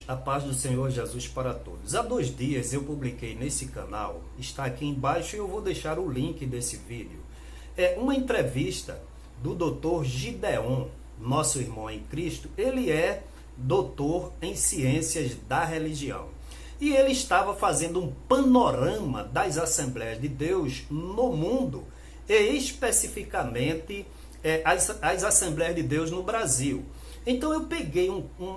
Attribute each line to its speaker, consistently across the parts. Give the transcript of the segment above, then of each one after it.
Speaker 1: A paz do Senhor Jesus para todos. Há 2 dias eu publiquei nesse canal, está aqui embaixo e eu vou deixar o link desse vídeo. É uma entrevista do Dr. Gideon, nosso irmão em Cristo. Ele é doutor em ciências da religião. E ele estava fazendo um panorama das Assembleias de Deus no mundo, e especificamente as Assembleias de Deus no Brasil. Então eu peguei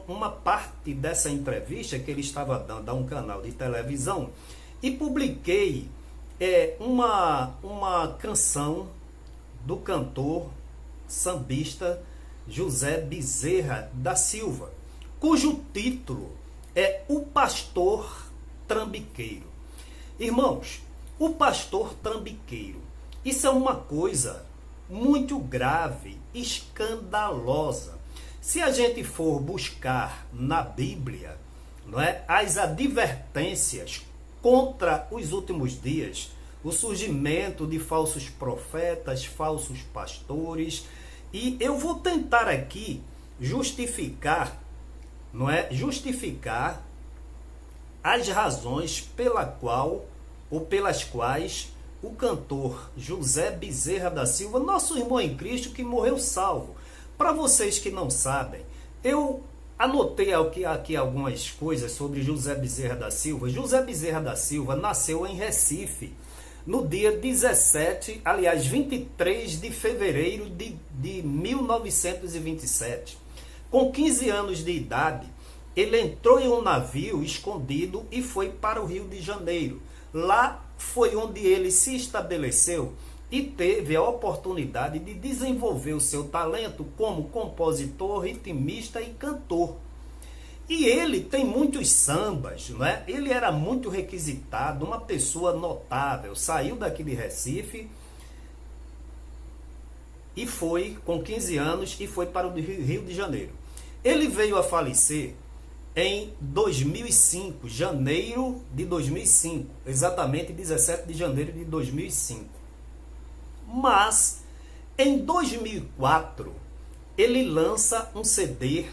Speaker 1: uma parte dessa entrevista que ele estava dando a um canal de televisão e publiquei uma canção do cantor sambista José Bezerra da Silva, cujo título é O Pastor Trambiqueiro. Irmãos, o pastor trambiqueiro, isso é uma coisa muito grave, escandalosa. Se a gente for buscar na Bíblia, não é, as advertências contra os últimos dias, o surgimento de falsos profetas, falsos pastores, e eu vou tentar aqui justificar as razões pelas quais o cantor José Bezerra da Silva, nosso irmão em Cristo que morreu salvo. Para vocês que não sabem, eu anotei aqui algumas coisas sobre José Bezerra da Silva. José Bezerra da Silva nasceu em Recife, no dia 23 de fevereiro de 1927. Com 15 anos de idade, ele entrou em um navio escondido e foi para o Rio de Janeiro. Lá foi onde ele se estabeleceu e teve a oportunidade de desenvolver o seu talento como compositor, ritmista e cantor. E ele tem muitos sambas, não é? Ele era muito requisitado, uma pessoa notável. Saiu daqui de Recife e foi, com 15 anos, e foi para o Rio de Janeiro. Ele veio a falecer em 2005, janeiro de 2005, exatamente 17 de janeiro de 2005. Mas, em 2004, ele lança um CD,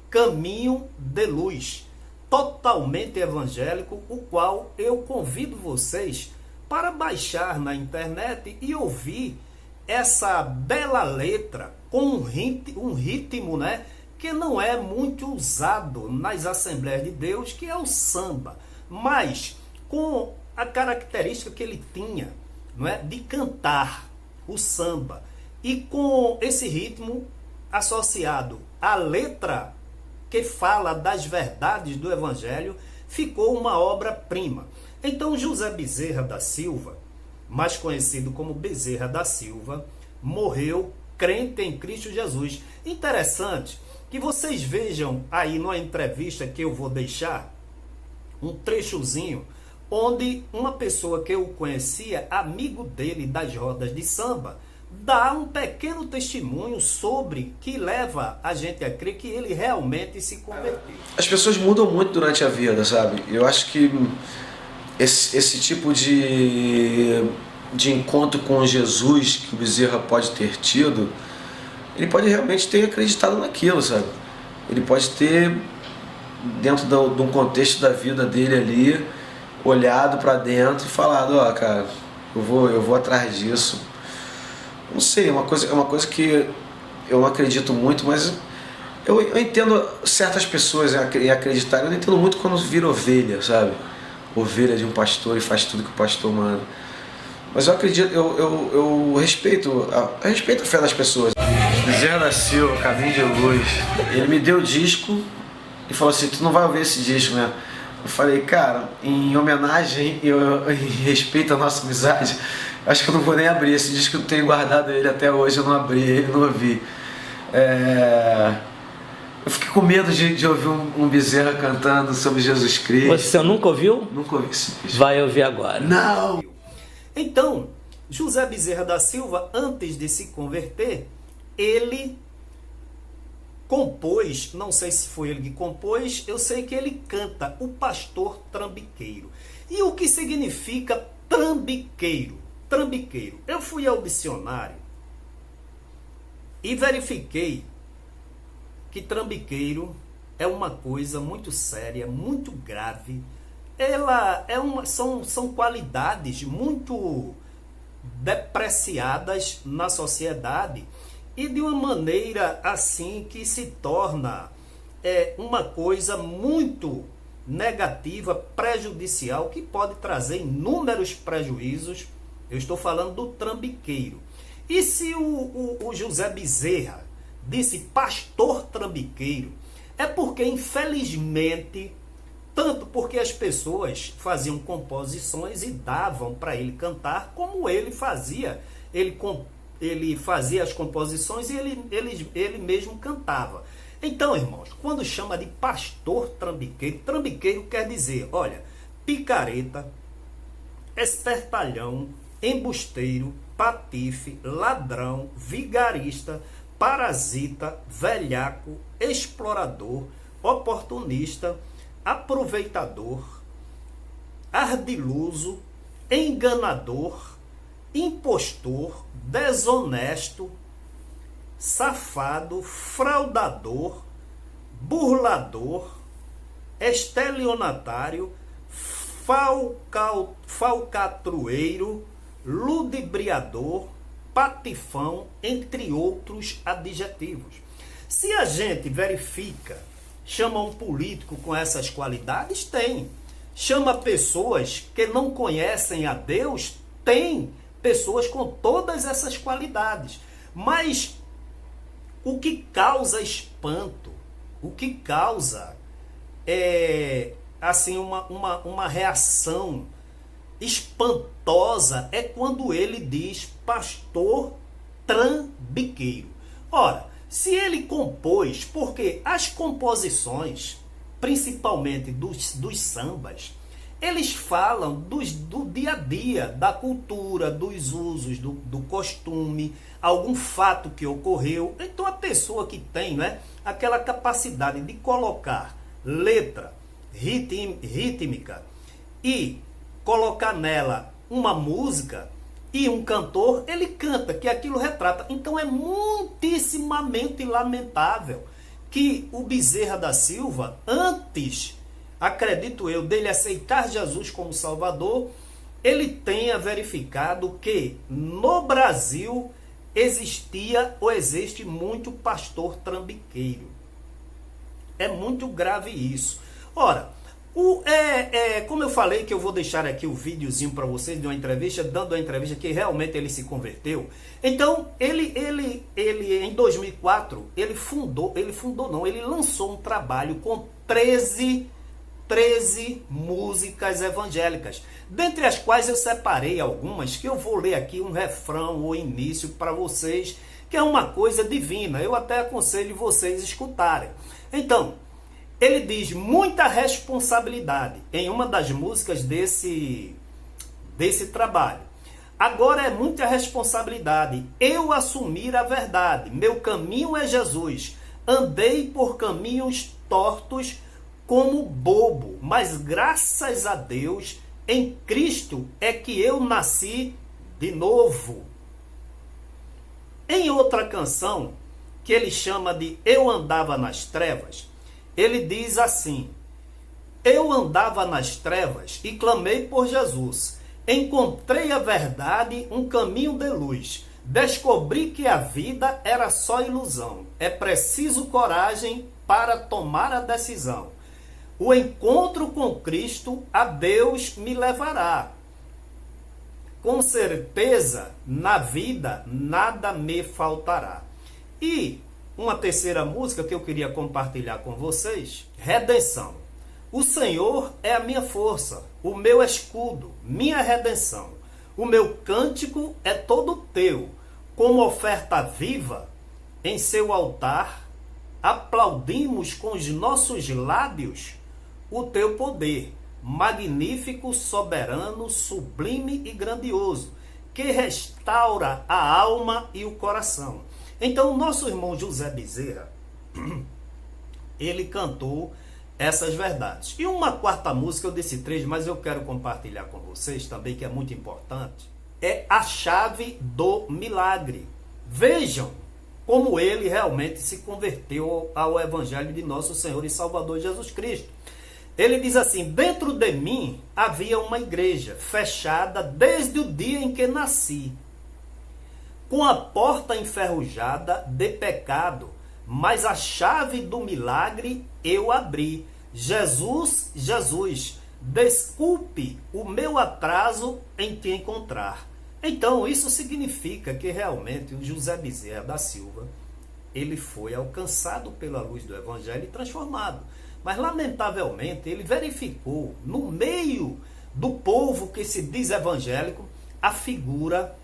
Speaker 1: Caminho de Luz, totalmente evangélico, o qual eu convido vocês para baixar na internet e ouvir essa bela letra com um ritmo, né, que não é muito usado nas Assembleias de Deus, que é o samba, mas com a característica que ele tinha, não é, de cantar o samba, e com esse ritmo associado à letra que fala das verdades do Evangelho, ficou uma obra-prima. Então José Bezerra da Silva, mais conhecido como Bezerra da Silva, morreu crente em Cristo Jesus. Interessante que vocês vejam aí numa entrevista que eu vou deixar, um trechozinho, onde uma pessoa que eu conhecia, amigo dele das rodas de samba, dá um pequeno testemunho sobre que leva a gente a crer que ele realmente se converteu.
Speaker 2: As pessoas mudam muito durante a vida, sabe? Eu acho que esse tipo de encontro com Jesus que o Bezerra pode ter tido, ele pode realmente ter acreditado naquilo, sabe? Ele pode ter, dentro de um contexto da vida dele ali, olhado para dentro e falado, ó, cara, eu vou atrás disso. Não sei, é uma coisa que eu não acredito muito, mas eu entendo certas pessoas em acreditar. Eu não entendo muito quando vira ovelha, sabe? Ovelha de um pastor e faz tudo que o pastor manda. Mas eu acredito, eu respeito a fé das pessoas. Bezerra da Silva, Caminho de Luz, ele me deu o disco e falou assim, tu não vai ouvir esse disco, né? Eu falei, cara, em homenagem e em respeito à nossa amizade, acho que eu não vou nem abrir esse disco, eu tenho guardado ele até hoje, eu não abri ele, não ouvi. Eu fiquei com medo de ouvir um Bezerra cantando sobre Jesus Cristo.
Speaker 3: Você nunca ouviu?
Speaker 2: Nunca ouvi esse disco.
Speaker 3: Vai ouvir agora.
Speaker 2: Não!
Speaker 1: Então, José Bezerra da Silva, antes de se converter, ele compôs, não sei se foi ele que compôs, eu sei que ele canta O Pastor Trambiqueiro. E o que significa trambiqueiro? Trambiqueiro. Eu fui ao dicionário e verifiquei que trambiqueiro é uma coisa muito séria, muito grave. São qualidades muito depreciadas na sociedade e de uma maneira assim que se torna uma coisa muito negativa, prejudicial, que pode trazer inúmeros prejuízos. Eu estou falando do trambiqueiro. E se o José Bezerra disse pastor trambiqueiro, é porque, infelizmente, tanto porque as pessoas faziam composições e davam para ele cantar, como ele fazia. Ele fazia as composições e ele mesmo cantava. Então, irmãos, quando chama de pastor trambiqueiro, trambiqueiro quer dizer, olha, picareta, espertalhão, embusteiro, patife, ladrão, vigarista, parasita, velhaco, explorador, oportunista, aproveitador, ardiloso, enganador, impostor, desonesto, safado, fraudador, burlador, estelionatário, falcatrueiro, ludibriador, patifão, entre outros adjetivos. Se a gente verifica, chama um político com essas qualidades, tem. Chama pessoas que não conhecem a Deus, tem pessoas com todas essas qualidades. Mas o que causa espanto, o que causa assim uma reação espantosa é quando ele diz pastor trambiqueiro. Ora, se ele compôs, porque as composições, principalmente dos sambas, eles falam do dia a dia, da cultura, dos usos, do costume, algum fato que ocorreu. Então a pessoa que tem, né, aquela capacidade de colocar letra rítmica e colocar nela uma música e um cantor, ele canta, que aquilo retrata. Então é muitíssimamente lamentável que o Bezerra da Silva, antes, acredito eu, dele aceitar Jesus como Salvador, ele tenha verificado que no Brasil existia ou existe muito pastor trambiqueiro. É muito grave isso. Ora, como eu falei, que eu vou deixar aqui o videozinho para vocês de uma entrevista, dando a entrevista que realmente ele se converteu. Então, ele em 2004, ele lançou um trabalho com 13 músicas evangélicas, dentre as quais eu separei algumas, que eu vou ler aqui um refrão ou início para vocês, que é uma coisa divina. Eu até aconselho vocês escutarem. Então, ele diz muita responsabilidade em uma das músicas desse trabalho. Agora é muita responsabilidade eu assumir a verdade. Meu caminho é Jesus. Andei por caminhos tortos como bobo, mas graças a Deus, em Cristo é que eu nasci de novo. Em outra canção, que ele chama de Eu Andava nas Trevas, ele diz assim: eu andava nas trevas e clamei por Jesus. Encontrei a verdade, um caminho de luz. Descobri que a vida era só ilusão. É preciso coragem para tomar a decisão. O encontro com Cristo a Deus me levará. Com certeza, na vida, nada me faltará. E uma terceira música que eu queria compartilhar com vocês, Redenção. O Senhor é a minha força, o meu escudo, minha redenção. O meu cântico é todo teu, como oferta viva em seu altar. Aplaudimos com os nossos lábios o teu poder, magnífico, soberano, sublime e grandioso, que restaura a alma e o coração. Então, o nosso irmão José Bezerra, ele cantou essas verdades. E uma quarta música, eu disse 3, mas eu quero compartilhar com vocês também, que é muito importante, é A Chave do Milagre. Vejam como ele realmente se converteu ao Evangelho de nosso Senhor e Salvador Jesus Cristo. Ele diz assim: dentro de mim havia uma igreja fechada desde o dia em que nasci, com a porta enferrujada de pecado, mas a chave do milagre eu abri. Jesus, desculpe o meu atraso em te encontrar. Então, isso significa que realmente o José Bezerra da Silva, ele foi alcançado pela luz do Evangelho e transformado. Mas, lamentavelmente, ele verificou, no meio do povo que se diz evangélico, a figura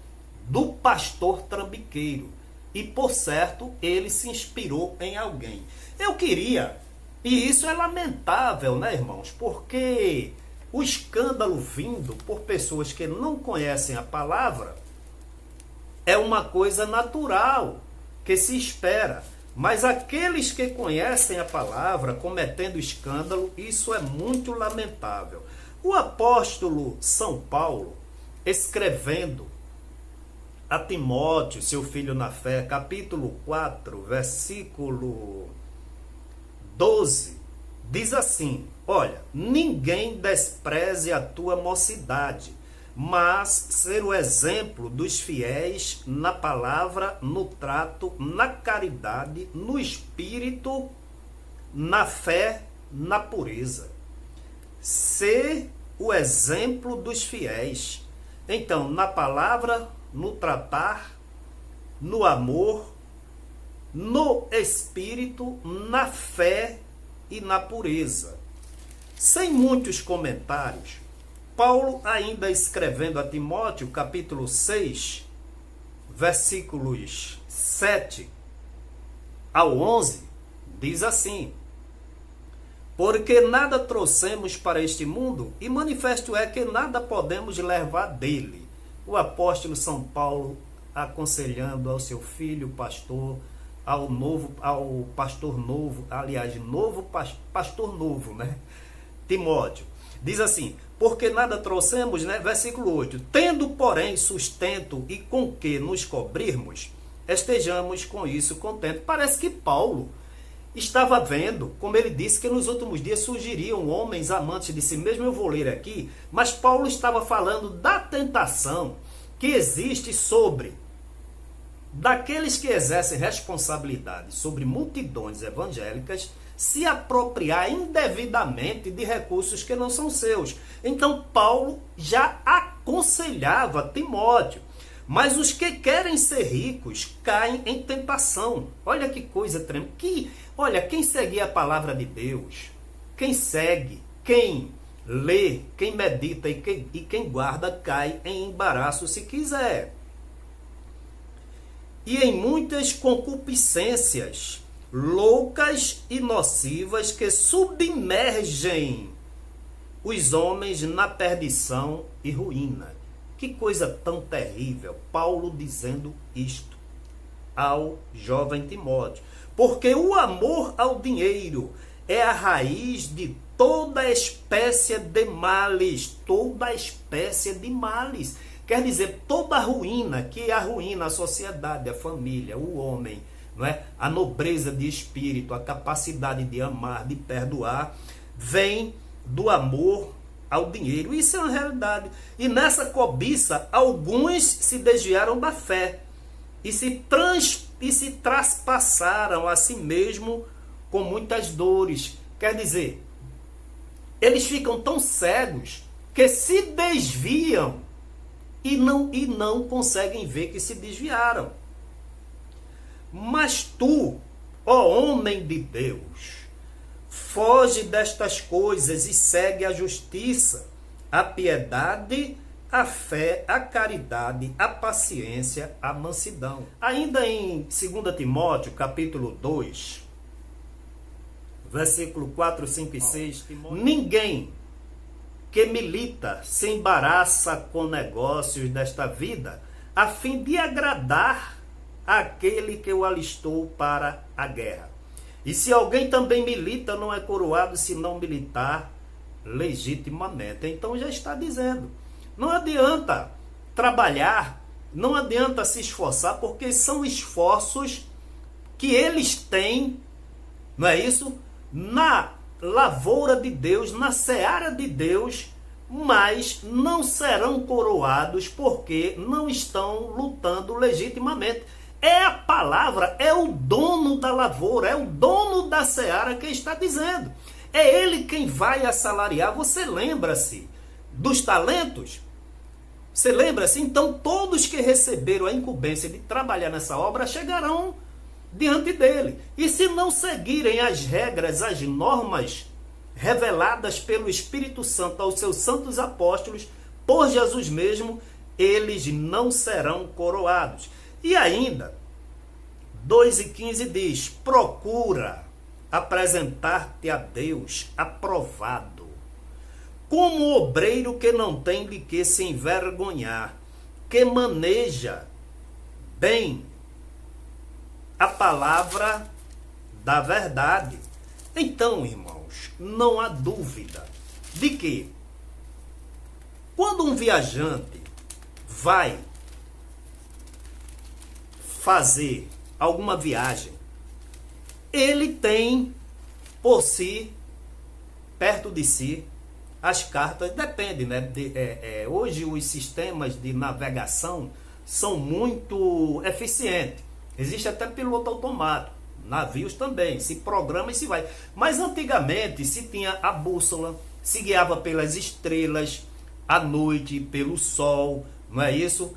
Speaker 1: do pastor trambiqueiro. E, por certo, ele se inspirou em alguém. Eu queria, e isso é lamentável, né, irmãos? Porque o escândalo vindo por pessoas que não conhecem a palavra é uma coisa natural, que se espera. Mas aqueles que conhecem a palavra cometendo escândalo, isso é muito lamentável. O apóstolo São Paulo, escrevendo a Timóteo, seu filho na fé, capítulo 4, versículo 12, diz assim: olha, ninguém despreze a tua mocidade, mas ser o exemplo dos fiéis na palavra, no trato, na caridade, no espírito, na fé, na pureza. Ser o exemplo dos fiéis. Então, na palavra, no tratar, no amor, no espírito, na fé e na pureza. Sem muitos comentários, Paulo, ainda escrevendo a Timóteo, capítulo 6, versículos 7 ao 11, diz assim: porque nada trouxemos para este mundo, e manifesto é que nada podemos levar dele. O apóstolo São Paulo aconselhando ao seu filho pastor, ao pastor novo, aliás, pastor novo, né? Timóteo. Diz assim: porque nada trouxemos, né? Versículo 8. Tendo, porém, sustento e com que nos cobrirmos, estejamos com isso contentes. Parece que Paulo estava vendo, como ele disse, que nos últimos dias surgiriam homens amantes de si mesmo. Eu vou ler aqui, mas Paulo estava falando da tentação que existe sobre daqueles que exercem responsabilidade sobre multidões evangélicas se apropriar indevidamente de recursos que não são seus. Então Paulo já aconselhava Timóteo. Mas os que querem ser ricos caem em tentação. Olha que coisa tremenda. Olha, quem segue a palavra de Deus, quem segue, quem lê, quem medita e quem guarda, cai em embaraço se quiser. E em muitas concupiscências loucas e nocivas que submergem os homens na perdição e ruína. Que coisa tão terrível, Paulo dizendo isto ao jovem Timóteo. Porque o amor ao dinheiro é a raiz de toda espécie de males. Toda espécie de males. Quer dizer, toda a ruína, que arruína a sociedade, a família, o homem, não é? A nobreza de espírito, a capacidade de amar, de perdoar, vem do amor ao dinheiro. Isso é uma realidade. E nessa cobiça, alguns se desviaram da fé e se traspassaram a si mesmo com muitas dores. Quer dizer, eles ficam tão cegos que se desviam e não conseguem ver que se desviaram. Mas tu, ó homem de Deus, foge destas coisas e segue a justiça, a piedade, a fé, a caridade, a paciência, a mansidão. Ainda em 2 Timóteo, capítulo 2, versículo 4, 5 e 6, ninguém que milita se embaraça com negócios desta vida, a fim de agradar aquele que o alistou para a guerra. E se alguém também milita, não é coroado se não militar legitimamente. Então já está dizendo, não adianta trabalhar, não adianta se esforçar, porque são esforços que eles têm, não é isso? Na lavoura de Deus, na seara de Deus, mas não serão coroados porque não estão lutando legitimamente. É a palavra, é o dono da lavoura, é o dono da seara que está dizendo. É ele quem vai assalariar. Você lembra-se dos talentos? Você lembra-se? Então todos que receberam a incumbência de trabalhar nessa obra chegarão diante dele. E se não seguirem as regras, as normas reveladas pelo Espírito Santo aos seus santos apóstolos, por Jesus mesmo, eles não serão coroados. E ainda, 2:15 diz: procura apresentar-te a Deus aprovado, como obreiro que não tem de que se envergonhar, que maneja bem a palavra da verdade. Então, irmãos, não há dúvida de que quando um viajante vai fazer alguma viagem, ele tem por si, perto de si, as cartas. Depende, né? Hoje os sistemas de navegação são muito eficientes. Existe até piloto automático, navios também, se programa e se vai. Mas antigamente se tinha a bússola, se guiava pelas estrelas, à noite pelo sol, não é isso?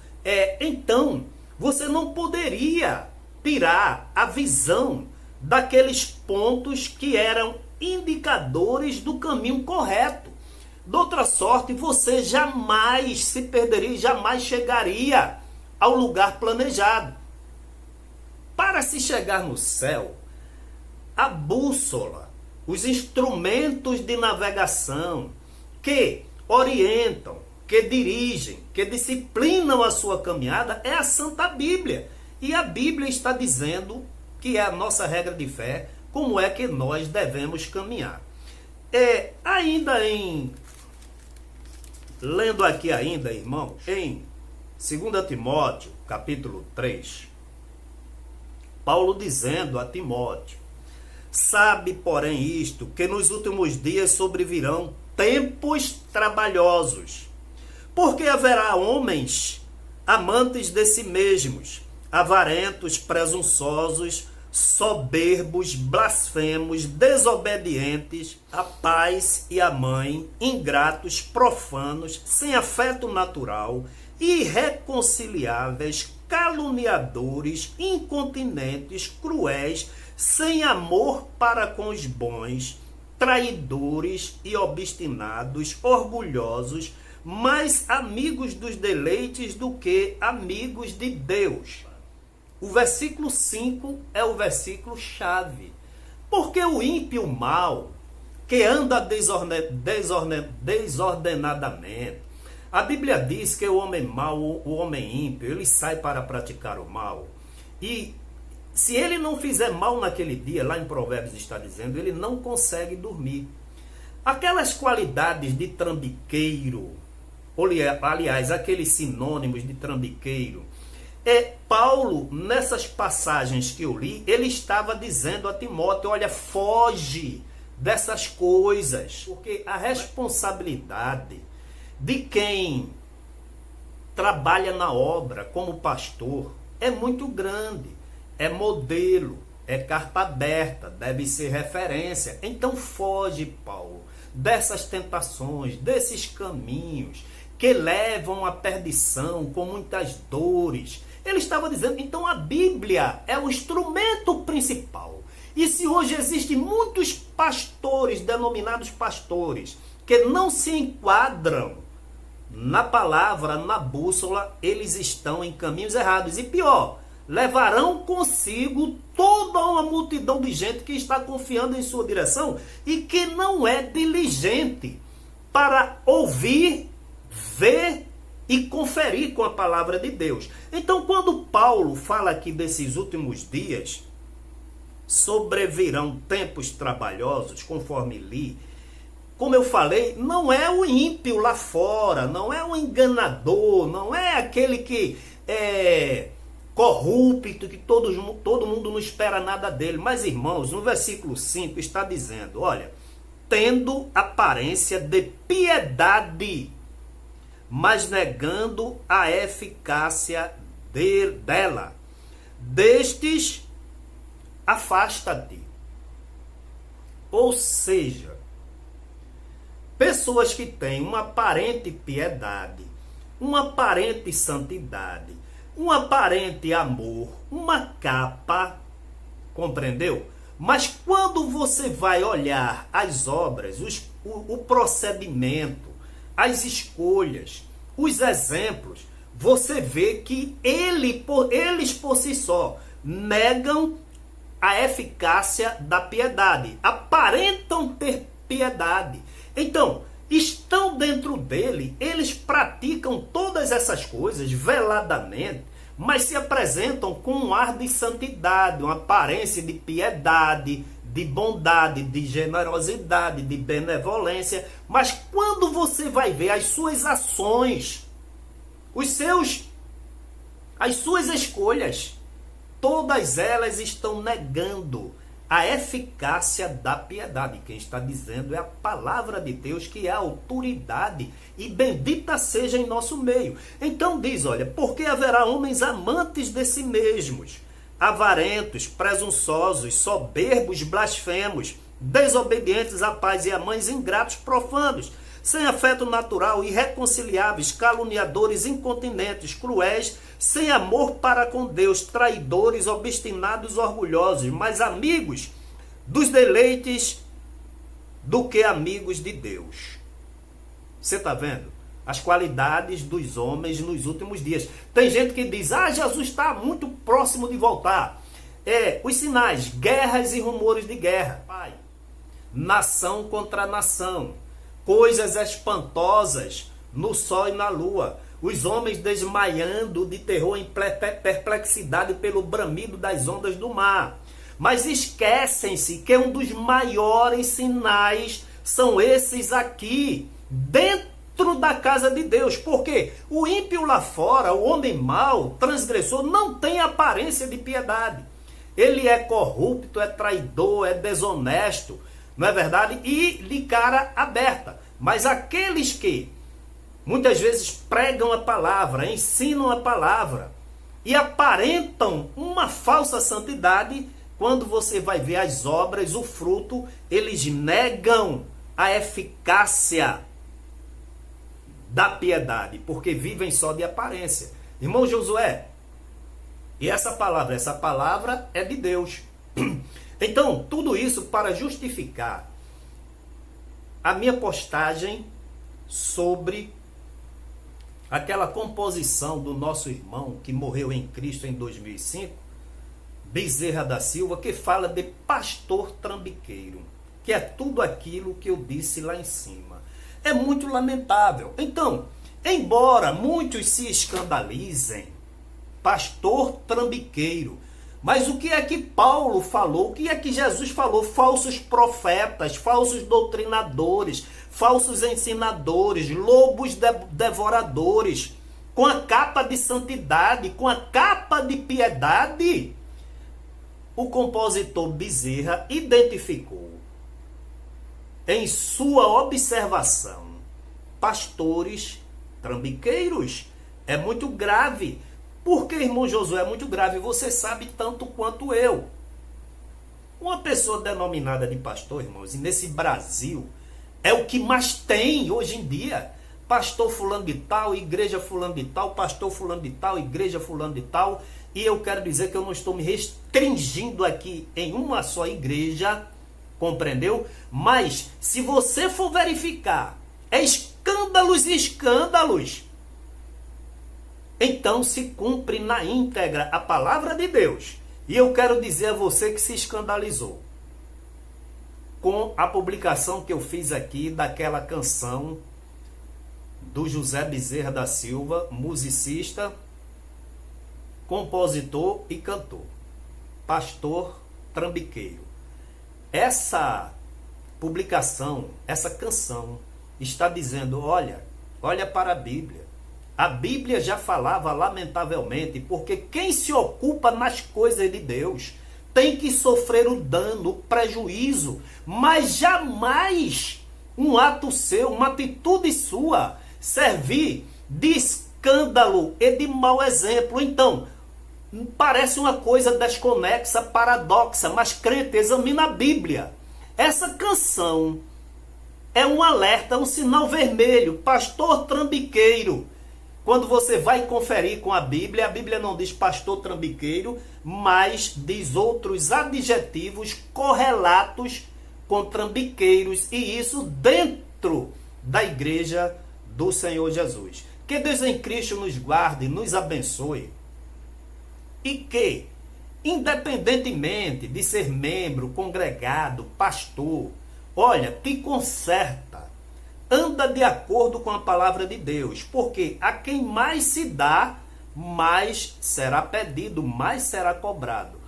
Speaker 1: Então, você não poderia tirar a visão daqueles pontos que eram indicadores do caminho correto. De outra sorte, você jamais se perderia, jamais chegaria ao lugar planejado. Para se chegar no céu, a bússola, os instrumentos de navegação que orientam, que dirigem, que disciplinam a sua caminhada é a Santa Bíblia. E a Bíblia está dizendo, que é a nossa regra de fé, como é que nós devemos caminhar. Lendo aqui ainda, irmãos, em 2 Timóteo, capítulo 3, Paulo dizendo a Timóteo: sabe, porém, isto, que nos últimos dias sobrevirão tempos trabalhosos, porque haverá homens amantes de si mesmos, avarentos, presunçosos, soberbos, blasfemos, desobedientes à pais e à mãe, ingratos, profanos, sem afeto natural, irreconciliáveis, caluniadores, incontinentes, cruéis, sem amor para com os bons, traidores e obstinados, orgulhosos, mais amigos dos deleites do que amigos de Deus. O versículo 5 é o versículo chave. Porque o ímpio mau, que anda desordenadamente, a Bíblia diz que o homem mau, o homem ímpio, ele sai para praticar o mal. E se ele não fizer mal naquele dia, lá em Provérbios está dizendo, ele não consegue dormir. Aquelas qualidades de trambiqueiro, aliás, aqueles sinônimos de trambiqueiro, Paulo, nessas passagens que eu li, ele estava dizendo a Timóteo: olha, foge dessas coisas, porque a responsabilidade de quem trabalha na obra como pastor é muito grande, é modelo, é carta aberta, deve ser referência. Então foge, Paulo, dessas tentações, desses caminhos que levam à perdição com muitas dores. Ele estava dizendo, então a Bíblia é o instrumento principal. E se hoje existem muitos pastores, denominados pastores, que não se enquadram na palavra, na bússola, eles estão em caminhos errados. E pior, levarão consigo toda uma multidão de gente que está confiando em sua direção e que não é diligente para ouvir, ver e conferir com a palavra de Deus. Então, quando Paulo fala aqui desses últimos dias, sobrevirão tempos trabalhosos, conforme li, como eu falei, não é o ímpio lá fora, não é o enganador, não é aquele que corrupto, que todo mundo não espera nada dele. Mas, irmãos, no versículo 5 está dizendo, olha, tendo aparência de piedade, mas negando a eficácia dela. Destes, afasta-te. Ou seja, pessoas que têm uma aparente piedade, uma aparente santidade, um aparente amor, uma capa, compreendeu? Mas quando você vai olhar as obras, o procedimento, as escolhas, os exemplos, você vê que eles por si só negam a eficácia da piedade, aparentam ter piedade. Então, estão dentro dele, eles praticam todas essas coisas veladamente, mas se apresentam com um ar de santidade, uma aparência de piedade, de bondade, de generosidade, de benevolência. Mas quando você vai ver as suas ações, as suas escolhas, todas elas estão negando a eficácia da piedade. Quem está dizendo é a palavra de Deus, que é a autoridade, e bendita seja em nosso meio. Então diz, olha, porque haverá homens amantes de si mesmos, avarentos, presunçosos, soberbos, blasfemos, desobedientes a pais e a mães, ingratos, profanos, sem afeto natural, irreconciliáveis, caluniadores, incontinentes, cruéis, sem amor para com Deus, traidores, obstinados, orgulhosos, mais amigos dos deleites do que amigos de Deus. Você está vendo? As qualidades dos homens nos últimos dias. Tem gente que diz, Jesus está muito próximo de voltar. Os sinais, guerras e rumores de guerra. Pai, nação contra nação. Coisas espantosas no sol e na lua. Os homens desmaiando de terror em perplexidade pelo bramido das ondas do mar. Mas esquecem-se que um dos maiores sinais são esses aqui, dentro da casa de Deus. Porque o ímpio lá fora, o homem mau, transgressor, não tem aparência de piedade. Ele é corrupto, é traidor, é desonesto, não é verdade? E de cara aberta. Mas aqueles que muitas vezes pregam a palavra, ensinam a palavra e aparentam uma falsa santidade, quando você vai ver as obras, o fruto, eles negam a eficácia da piedade, porque vivem só de aparência. Irmão Josué, e essa palavra é de Deus. Então, tudo isso para justificar a minha postagem sobre aquela composição do nosso irmão que morreu em Cristo em 2005, Bezerra da Silva, que fala de pastor trambiqueiro, que é tudo aquilo que eu disse lá em cima. É muito lamentável. Então, embora muitos se escandalizem, pastor trambiqueiro, mas o que é que Paulo falou? O que é que Jesus falou? Falsos profetas, falsos doutrinadores, falsos ensinadores, lobos devoradores, com a capa de santidade, com a capa de piedade. O compositor Bezerra identificou em sua observação pastores trambiqueiros. É muito grave. Por que, irmão Josué, é muito grave? Você sabe tanto quanto eu. Uma pessoa denominada de pastor, irmãos, e nesse Brasil é o que mais tem hoje em dia. Pastor fulano de tal, igreja fulano de tal, pastor fulano de tal, igreja fulano de tal. E eu quero dizer que eu não estou me restringindo aqui em uma só igreja, compreendeu? Mas, se você for verificar, é escândalos e escândalos. Então se cumpre na íntegra a palavra de Deus. E eu quero dizer a você que se escandalizou com a publicação que eu fiz aqui daquela canção do José Bezerra da Silva, musicista, compositor e cantor, pastor trambiqueiro. Essa publicação, essa canção está dizendo, olha para a Bíblia. A Bíblia já falava, lamentavelmente, porque quem se ocupa nas coisas de Deus tem que sofrer o dano, o prejuízo, mas jamais um ato seu, uma atitude sua, servir de escândalo e de mau exemplo. Então, parece uma coisa desconexa, paradoxa, mas crente, examina a Bíblia. Essa canção é um alerta, um sinal vermelho. Pastor trambiqueiro. Quando você vai conferir com a Bíblia não diz pastor trambiqueiro, mas diz outros adjetivos correlatos com trambiqueiros, e isso dentro da igreja do Senhor Jesus. Que Deus em Cristo nos guarde, nos abençoe, e que, independentemente de ser membro, congregado, pastor, olha, te conserta, anda de acordo com a palavra de Deus, porque a quem mais se dá, mais será pedido, mais será cobrado.